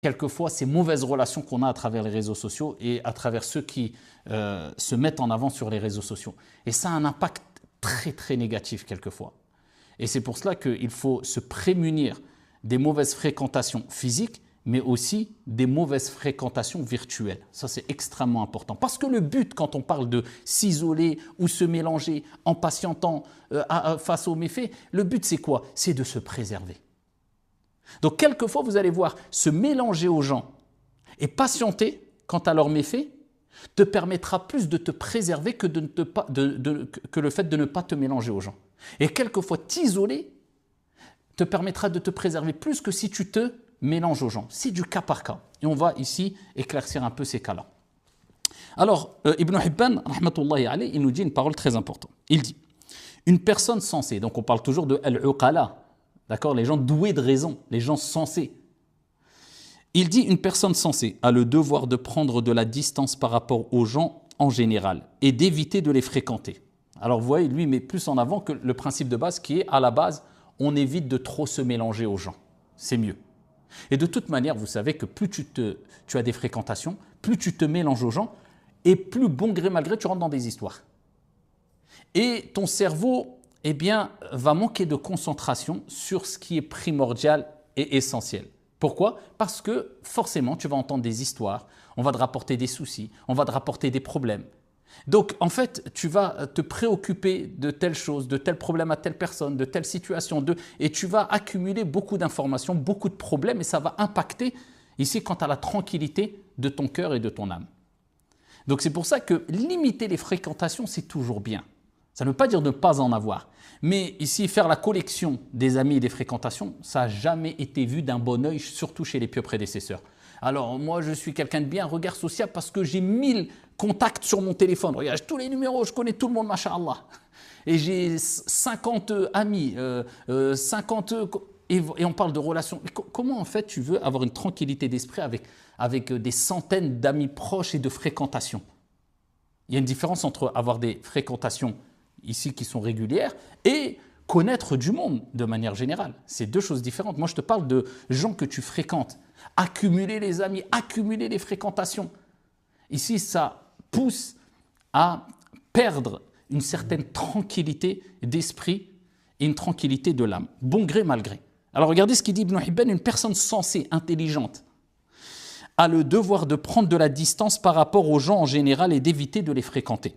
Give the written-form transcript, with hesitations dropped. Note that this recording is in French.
quelquefois ces mauvaises relations qu'on a à travers les réseaux sociaux et à travers ceux qui se mettent en avant sur les réseaux sociaux. Et ça a un impact très très négatif quelquefois. Et c'est pour cela qu'il faut se prémunir des mauvaises fréquentations physiques, mais aussi des mauvaises fréquentations virtuelles. Ça, c'est extrêmement important. Parce que le but, quand on parle de s'isoler ou se mélanger en patientant face aux méfaits, le but, c'est quoi? C'est de se préserver. Donc, quelquefois, vous allez voir, se mélanger aux gens et patienter quant à leurs méfaits te permettra plus de te préserver que le fait de ne pas te mélanger aux gens. Et quelquefois, t'isoler te permettra de te préserver plus que si tu te mélanges aux gens. C'est du cas par cas. Et on va ici éclaircir un peu ces cas-là. Alors, Ibn Hibban, rahmatullahi alayhi, il nous dit une parole très importante. Il dit, une personne sensée, donc on parle toujours de al-uqala, d'accord, les gens doués de raison, les gens sensés. Il dit, une personne sensée a le devoir de prendre de la distance par rapport aux gens en général et d'éviter de les fréquenter. Alors, vous voyez, lui, il met plus en avant que le principe de base qui est, à la base, on évite de trop se mélanger aux gens. C'est mieux. Et de toute manière, vous savez que plus tu as des fréquentations, plus tu te mélanges aux gens, et plus bon gré mal gré tu rentres dans des histoires. Et ton cerveau, eh bien, va manquer de concentration sur ce qui est primordial et essentiel. Pourquoi? Parce que forcément, tu vas entendre des histoires, on va te rapporter des soucis, on va te rapporter des problèmes. Donc, en fait, tu vas te préoccuper de telle chose, de tel problème à telle personne, de telle situation, et tu vas accumuler beaucoup d'informations, beaucoup de problèmes, et ça va impacter ici quant à la tranquillité de ton cœur et de ton âme. Donc, c'est pour ça que limiter les fréquentations, c'est toujours bien. Ça ne veut pas dire de ne pas en avoir. Mais ici, faire la collection des amis et des fréquentations, ça n'a jamais été vu d'un bon œil, surtout chez les pieux prédécesseurs. Alors, moi, je suis quelqu'un de bien, regard social, parce que j'ai 1000 contacts sur mon téléphone. Regarde, j'ai tous les numéros, je connais tout le monde, masha'Allah. Et j'ai 50 amis, 50... Et on parle de relations. Comment, en fait, tu veux avoir une tranquillité d'esprit avec des centaines d'amis proches et de fréquentations? Il y a une différence entre avoir des fréquentations ici qui sont régulières et connaître du monde de manière générale. C'est deux choses différentes. Moi, je te parle de gens que tu fréquentes. Accumuler les amis, accumuler les fréquentations. Ici, ça pousse à perdre une certaine tranquillité d'esprit et une tranquillité de l'âme, bon gré, mal gré. Alors regardez ce qu'il dit Ibn Hibban, une personne sensée, intelligente, a le devoir de prendre de la distance par rapport aux gens en général et d'éviter de les fréquenter.